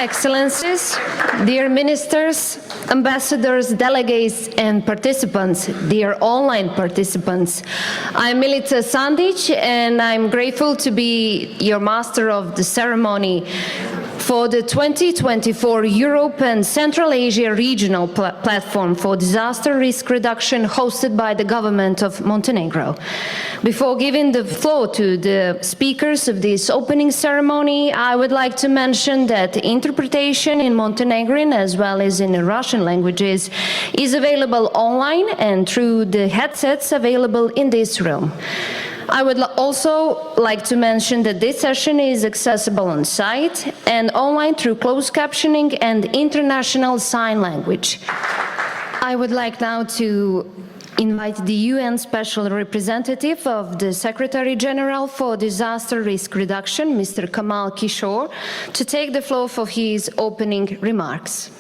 Excellencies, dear ministers, ambassadors, delegates, and participants, dear online participants, I'm Milica Sandic, and I'm grateful to be your master of the ceremony for the 2024 Europe and Central Asia Regional Platform for Disaster Risk Reduction hosted by the Government of Montenegro. Before giving the floor to the speakers of this opening ceremony, I would like to mention that interpretation in Montenegrin as well as in the Russian languages is available online and through the headsets available in this room. I would also like to mention that this session is accessible on site and online through closed captioning and international sign language. I would like now to invite the UN Special Representative of the Secretary General for Disaster Risk Reduction, Mr. Kamal Kishore, to take the floor for his opening remarks.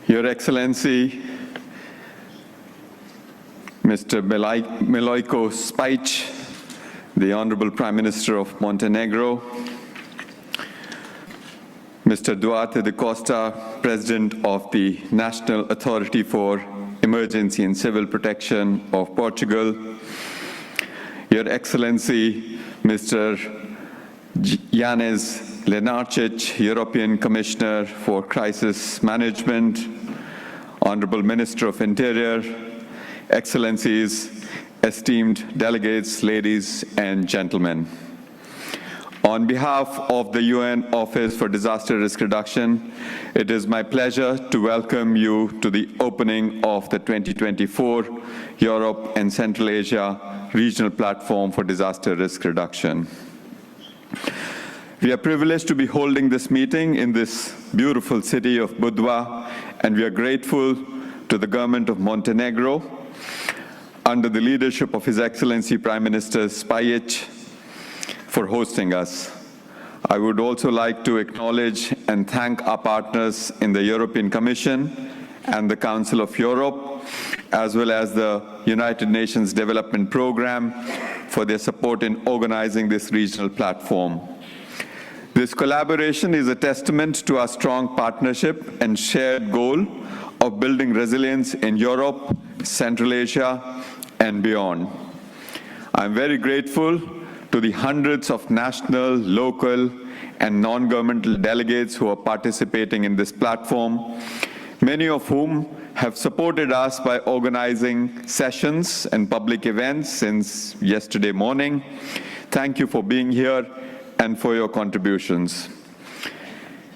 Your Excellency, Mr. Milojko Spic, the Honorable Prime Minister of Montenegro, Mr. Duarte da Costa, President of the National Authority for Emergency and Civil Protection of Portugal, Your Excellency, Mr. Janez Lenarčič, European Commissioner for Crisis Management, Honorable Minister of Interior, Excellencies, esteemed delegates, ladies and gentlemen. On behalf of the UN Office for Disaster Risk Reduction, it is my pleasure to welcome you to the opening of the 2024 Europe and Central Asia Regional Platform for Disaster Risk Reduction. We are privileged to be holding this meeting in this beautiful city of Budva, and we are grateful to the Government of Montenegro, under the leadership of His Excellency Prime Minister Spajic, for hosting us. I would also like to acknowledge and thank our partners in the European Commission and the Council of Europe, as well as the United Nations Development Programme, for their support in organizing this regional platform. This collaboration is a testament to our strong partnership and shared goal of building resilience in Europe, Central Asia, and beyond. I'm very grateful to the hundreds of national, local, and non-governmental delegates who are participating in this platform, many of whom have supported us by organizing sessions and public events since yesterday morning. Thank you for being here and for your contributions.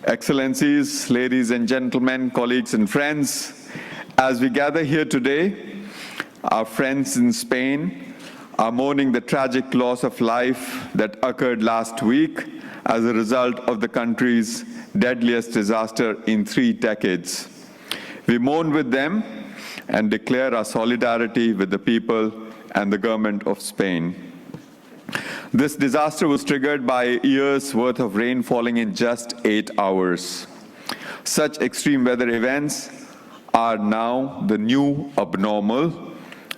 Excellencies, ladies and gentlemen, colleagues and friends, as we gather here today, our friends in Spain are mourning the tragic loss of life that occurred last week as a result of the country's deadliest disaster in 3 decades. We mourn with them and declare our solidarity with the people and the government of Spain. This disaster was triggered by a year's worth of rain falling in just 8 hours. Such extreme weather events are now the new abnormal,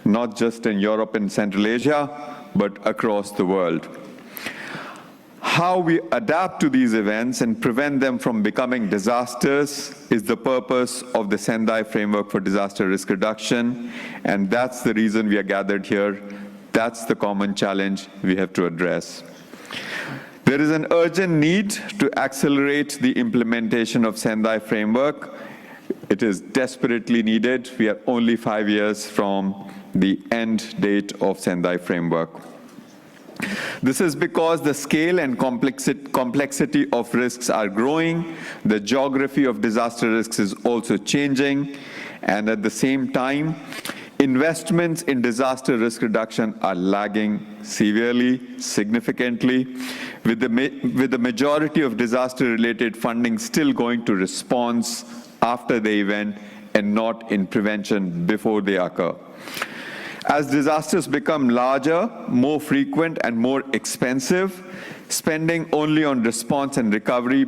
not just in Europe and Central Asia, but across the world. How we adapt to these events and prevent them from becoming disasters is the purpose of the Sendai Framework for Disaster Risk Reduction, and that's the reason we are gathered here. That's the common challenge we have to address. There is an urgent need to accelerate the implementation of Sendai Framework. It is desperately needed. We are only 5 years from the end date of Sendai Framework. This is because the scale and complexity of risks are growing, the geography of disaster risks is also changing, and at the same time, investments in disaster risk reduction are lagging severely, significantly, with the majority of disaster-related funding still going to response after the event and not in prevention before they occur. As disasters become larger, more frequent, and more expensive, spending only on response and recovery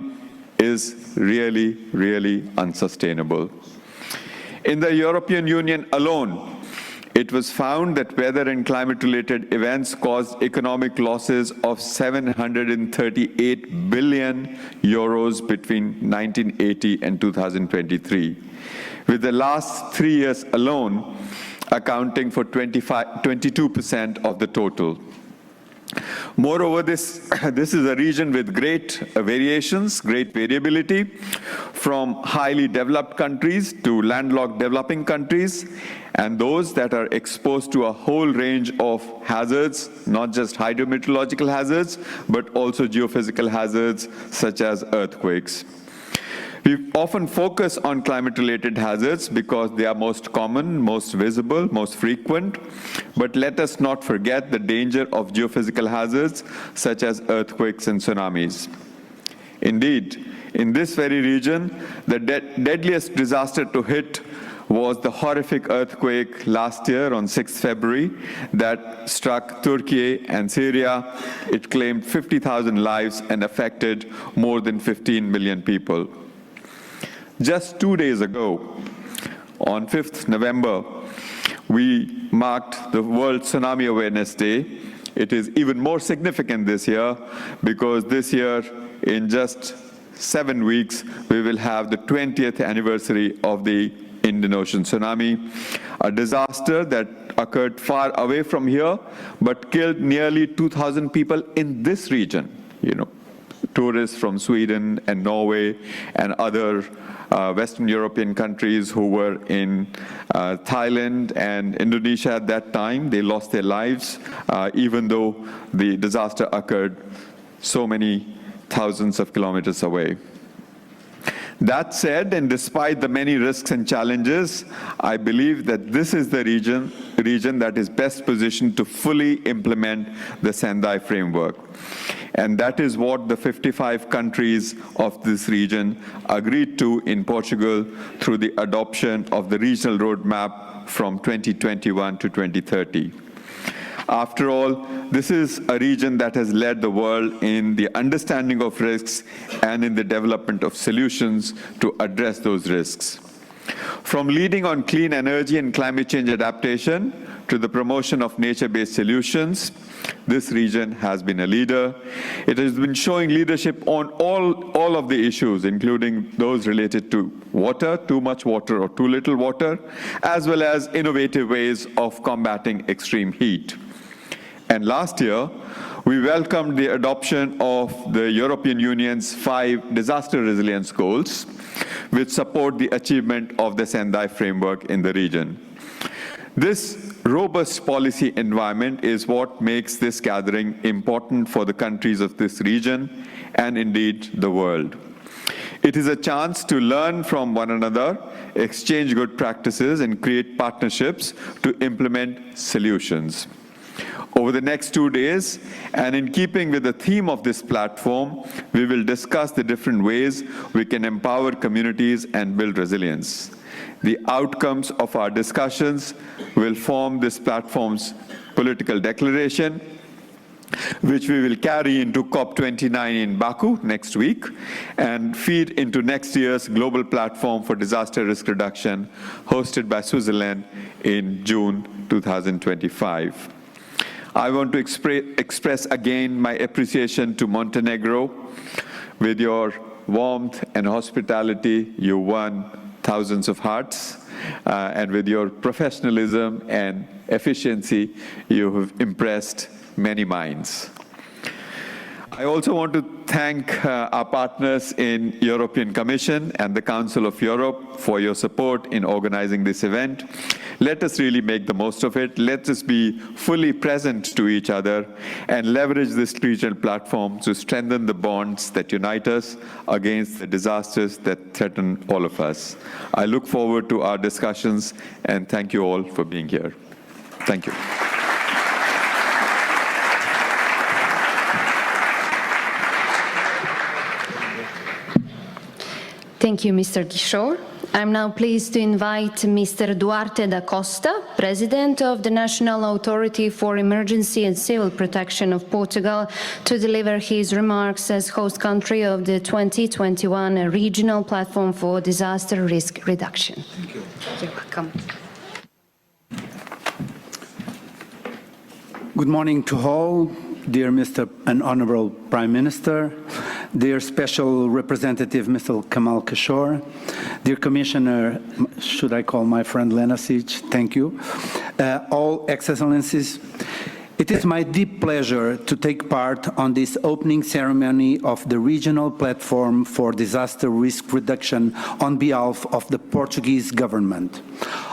is really, really unsustainable. In the European Union alone, it was found that weather and climate-related events caused economic losses of 738 billion euros between 1980 and 2023, with the last 3 years alone accounting for 22% of the total. Moreover, this is a region with great variations, great variability, from highly developed countries to landlocked developing countries, and those that are exposed to a whole range of hazards, not just hydrometeorological hazards, but also geophysical hazards such as earthquakes. We often focus on climate-related hazards because they are most common, most visible, most frequent, but let us not forget the danger of geophysical hazards such as earthquakes and tsunamis. Indeed, in this very region, the deadliest disaster to hit was the horrific earthquake last year on 6th February that struck Turkey and Syria. It claimed 50,000 lives and affected more than 15 million people. Just 2 days ago, on 5th November, we marked the World Tsunami Awareness Day. It is even more significant this year because this year, in just 7 weeks, we will have the 20th anniversary of the Indian Ocean tsunami, a disaster that occurred far away from here, but killed nearly 2,000 people in this region. Tourists from Sweden and Norway and other Western European countries who were in Thailand and Indonesia at that time, they lost their lives, even though the disaster occurred so many thousands of kilometers away. That said, and despite the many risks and challenges, I believe that this is the region that is best positioned to fully implement the Sendai framework. And that is what the 55 countries of this region agreed to in Portugal through the adoption of the regional roadmap from 2021 to 2030. After all, this is a region that has led the world in the understanding of risks and in the development of solutions to address those risks. From leading on clean energy and climate change adaptation to the promotion of nature-based solutions, this region has been a leader. It has been showing leadership on all of the issues, including those related to water, too much water or too little water, as well as innovative ways of combating extreme heat. And last year, we welcomed the adoption of the European Union's 5 disaster resilience goals, which support the achievement of the Sendai framework in the region. This robust policy environment is what makes this gathering important for the countries of this region and indeed the world. It is a chance to learn from one another, exchange good practices, and create partnerships to implement solutions. Over the next 2 days, and in keeping with the theme of this platform, we will discuss the different ways we can empower communities and build resilience. The outcomes of our discussions will form this platform's political declaration, which we will carry into COP29 in Baku next week and feed into next year's Global Platform for Disaster Risk Reduction, hosted by Switzerland in June 2025. I want to express again my appreciation to Montenegro. With your warmth and hospitality, you won thousands of hearts, and with your professionalism and efficiency, you have impressed many minds. I also want to thank our partners in European Commission and the Council of Europe for your support in organizing this event. Let us really make the most of it. Let us be fully present to each other and leverage this regional platform to strengthen the bonds that unite us against the disasters that threaten all of us. I look forward to our discussions, and thank you all for being here. Thank you. Thank you, Mr. Kishore. I'm now pleased to invite Mr. Duarte da Costa, President of the National Authority for Emergency and Civil Protection of Portugal, to deliver his remarks as host country of the 2021 Regional Platform for Disaster Risk Reduction. Thank you. You're welcome. Good morning to all, dear Mr. and Honorable Prime Minister, dear Special Representative Mr. Kamal Kishore, dear Commissioner, should I call my friend Lenasic, thank you, all Excellencies. It is my deep pleasure to take part on this opening ceremony of the Regional Platform for Disaster Risk Reduction on behalf of the Portuguese government.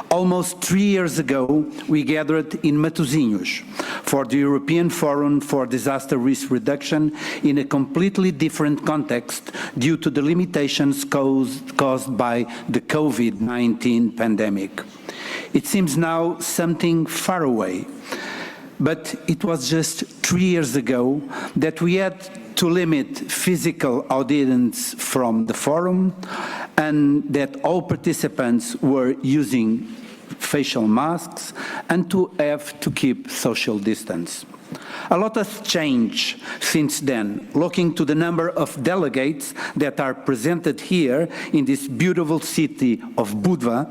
Almost 3 years ago, we gathered in Matosinhos for the European Forum for Disaster Risk Reduction in a completely different context due to the limitations caused by the COVID-19 pandemic. It seems now something far away, but it was just 3 years ago that we had to limit physical audience from the forum and that all participants were using facial masks and to have to keep social distance. A lot has changed since then. Looking to the number of delegates that are presented here in this beautiful city of Budva,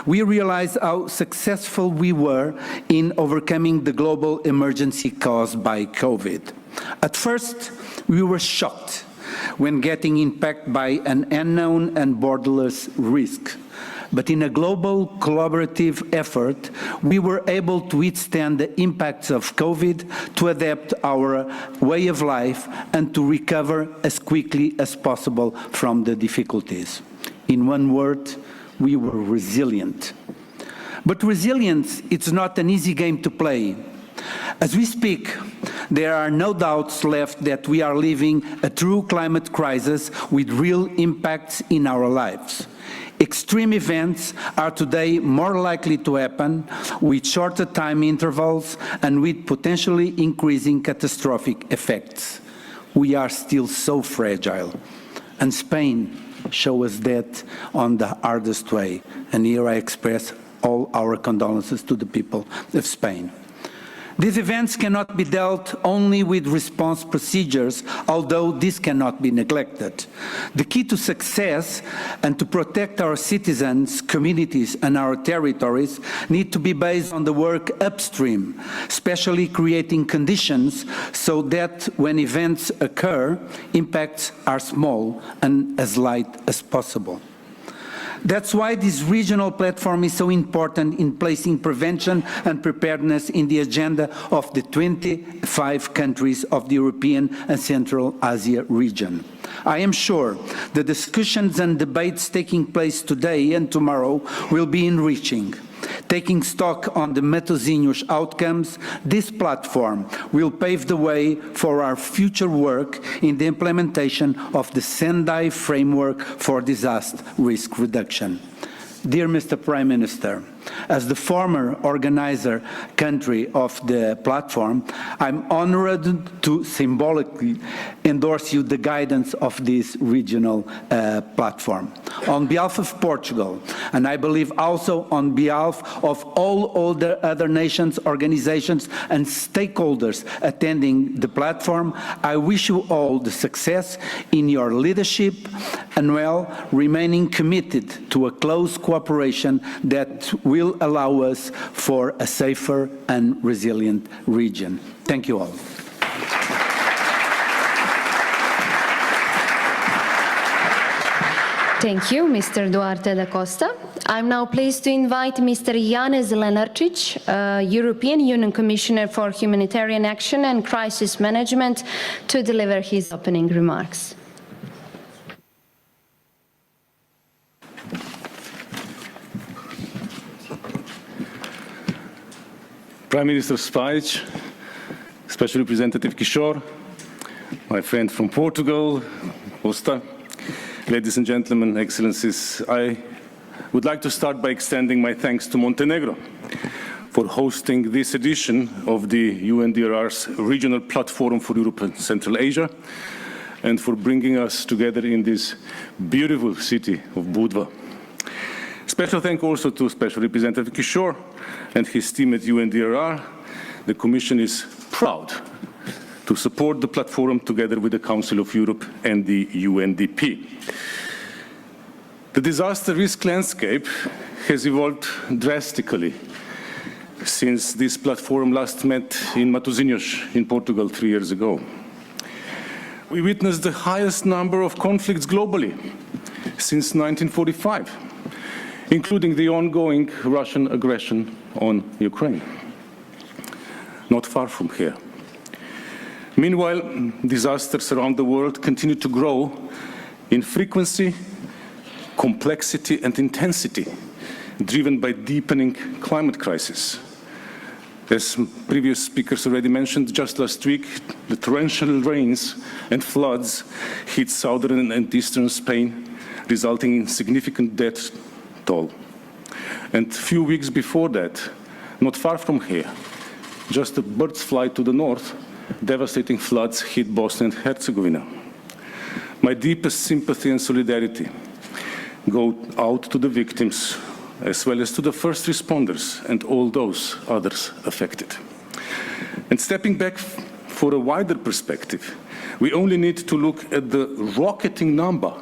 we realize how successful we were in overcoming the global emergency caused by COVID. At first, we were shocked when getting impacted by an unknown and borderless risk. But in a global collaborative effort, we were able to withstand the impacts of COVID, to adapt our way of life, and to recover as quickly as possible from the difficulties. In one word, we were resilient. But resilience, it's not an easy game to play. As we speak, there are no doubts left that we are living a true climate crisis with real impacts in our lives. Extreme events are today more likely to happen with shorter time intervals and with potentially increasing catastrophic effects. We are still so fragile, and Spain shows us that on the hardest way. And here I express all our condolences to the people of Spain. These events cannot be dealt only with response procedures, although this cannot be neglected. The key to success and to protect our citizens, communities, and our territories need to be based on the work upstream, especially creating conditions so that when events occur, impacts are small and as light as possible. That's why this regional platform is so important in placing prevention and preparedness in the agenda of the 25 countries of the European and Central Asia region. I am sure the discussions and debates taking place today and tomorrow will be enriching. Taking stock on the Matosinhos outcomes, this platform will pave the way for our future work in the implementation of the Sendai Framework for Disaster Risk Reduction. Dear Mr. Prime Minister, as the former organizer country of the platform, I'm honored to symbolically endorse you the guidance of this regional platform. On behalf of Portugal, and I believe also on behalf of all the other nations, organizations, and stakeholders attending the platform, I wish you all the success in your leadership and remaining committed to a close cooperation that will allow us for a safer and resilient region. Thank you all. Thank you, Mr. Duarte da Costa. I'm now pleased to invite Mr. Janez Lenarčič, European Union Commissioner for Humanitarian Action and Crisis Management, to deliver his opening remarks. Prime Minister Spajic, Special Representative Kishore, my friend from Portugal, Costa, ladies and gentlemen, Excellencies, I would like to start by extending my thanks to Montenegro for hosting this edition of the UNDRR's Regional Platform for Europe and Central Asia, and for bringing us together in this beautiful city of Budva. Special thanks also to Special Representative Kishore and his team at UNDRR. The Commission is proud to support the platform together with the Council of Europe and the UNDP. The disaster risk landscape has evolved drastically since this platform last met in Matosinhos in Portugal 3 years ago. We witnessed the highest number of conflicts globally since 1945, including the ongoing Russian aggression on Ukraine. Not far from here. Meanwhile, disasters around the world continue to grow in frequency, complexity, and intensity, driven by deepening climate crisis. As previous speakers already mentioned, just last week, the torrential rains and floods hit southern and eastern Spain, resulting in significant death toll. And a few weeks before that, not far from here, just a bird's flight to the north, devastating floods hit Bosnia and Herzegovina. My deepest sympathy and solidarity go out to the victims, as well as to the first responders and all those others affected. And stepping back for a wider perspective, we only need to look at the rocketing number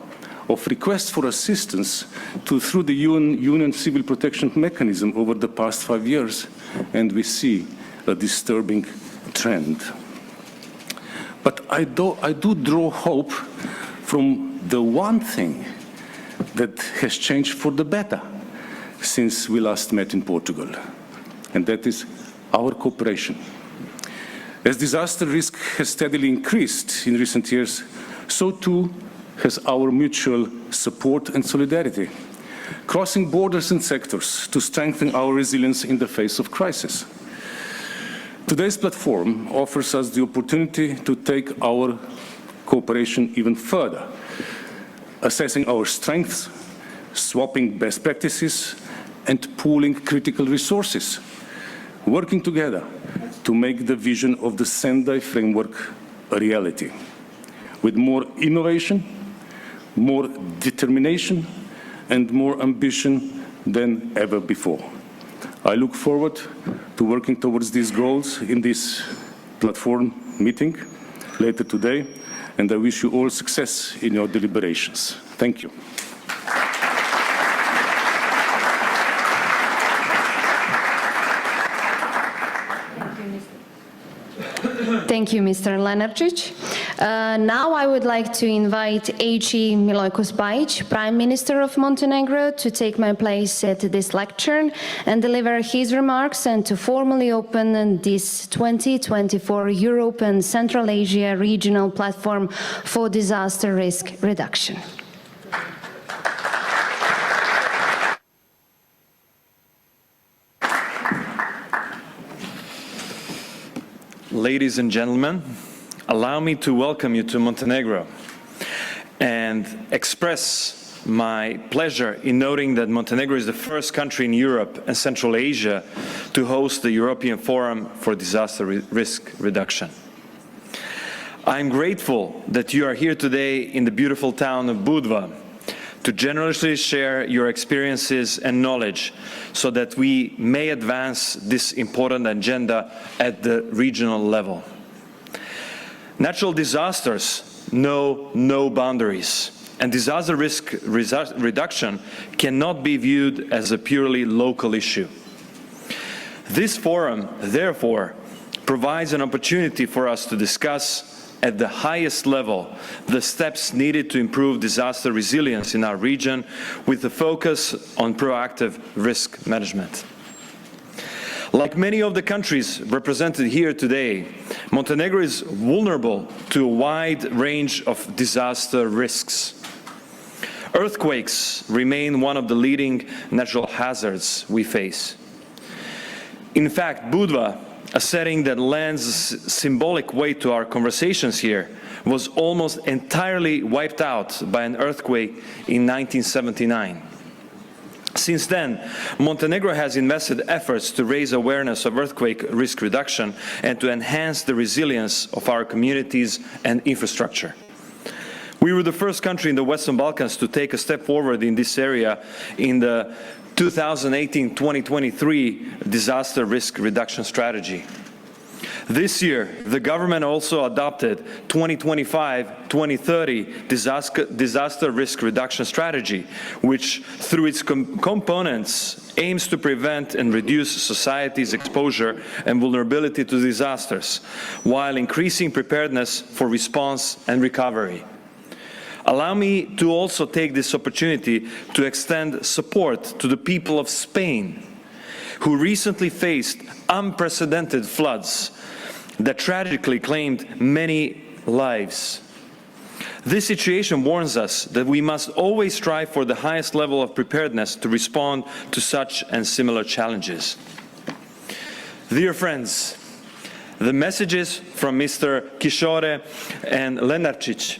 of requests for assistance through the UN Civil Protection Mechanism over the past 5 years, and we see a disturbing trend. But I do draw hope from the one thing that has changed for the better since we last met in Portugal, and that is our cooperation. As disaster risk has steadily increased in recent years, so too has our mutual support and solidarity, crossing borders and sectors to strengthen our resilience in the face of crisis. Today's platform offers us the opportunity to take our cooperation even further, assessing our strengths, swapping best practices, and pooling critical resources, working together to make the vision of the Sendai framework a reality, with more innovation, more determination, and more ambition than ever before. I look forward to working towards these goals in this platform meeting later today, and I wish you all success in your deliberations. Thank you. Thank you, Mr. Lenarčić. Now I would like to invite H.E. Milojko Spajić, Prime Minister of Montenegro, to take my place at this lecture and deliver his remarks and to formally open this 2024 Europe and Central Asia Regional Platform for Disaster Risk Reduction. Ladies and gentlemen, allow me to welcome you to Montenegro and express my pleasure in noting that Montenegro is the first country in Europe and Central Asia to host the European Forum for Disaster Risk Reduction. I'm grateful that you are here today in the beautiful town of Budva to generously share your experiences and knowledge so that we may advance this important agenda at the regional level. Natural disasters know no boundaries, and disaster risk reduction cannot be viewed as a purely local issue. This forum, therefore, provides an opportunity for us to discuss at the highest level the steps needed to improve disaster resilience in our region with a focus on proactive risk management. Like many of the countries represented here today, Montenegro is vulnerable to a wide range of disaster risks. Earthquakes remain one of the leading natural hazards we face. In fact, Budva, a setting that lends symbolic weight to our conversations here, was almost entirely wiped out by an earthquake in 1979. Since then, Montenegro has invested efforts to raise awareness of earthquake risk reduction and to enhance the resilience of our communities and infrastructure. We were the first country in the Western Balkans to take a step forward in this area in the 2018-2023 disaster risk reduction strategy. This year, the government also adopted 2025-2030 disaster risk reduction strategy, which, through its components, aims to prevent and reduce society's exposure and vulnerability to disasters, while increasing preparedness for response and recovery. Allow me to also take this opportunity to extend support to the people of Spain, who recently faced unprecedented floods that tragically claimed many lives. This situation warns us that we must always strive for the highest level of preparedness to respond to such and similar challenges. Dear friends, the messages from Mr. Kishore and Lenarčić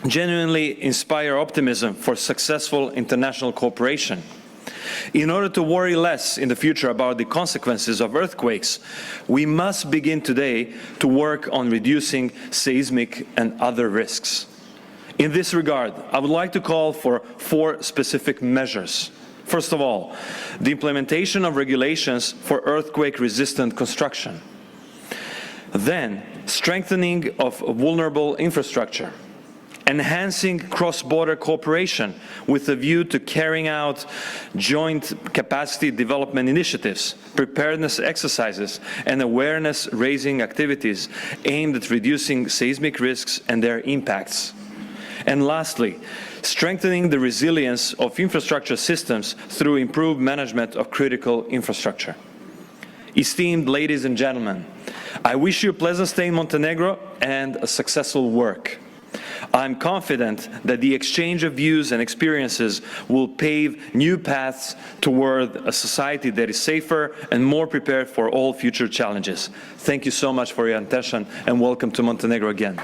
genuinely inspire optimism for successful international cooperation. In order to worry less in the future about the consequences of earthquakes, we must begin today to work on reducing seismic and other risks. In this regard, I would like to call for 4 specific measures. First of all, the implementation of regulations for earthquake-resistant construction. Then, strengthening of vulnerable infrastructure. Enhancing cross-border cooperation with a view to carrying out joint capacity development initiatives, preparedness exercises, and awareness-raising activities aimed at reducing seismic risks and their impacts. And lastly, strengthening the resilience of infrastructure systems through improved management of critical infrastructure. Esteemed ladies and gentlemen, I wish you a pleasant stay in Montenegro and a successful work. I'm confident that the exchange of views and experiences will pave new paths toward a society that is safer and more prepared for all future challenges. Thank you so much for your attention, and welcome to Montenegro again.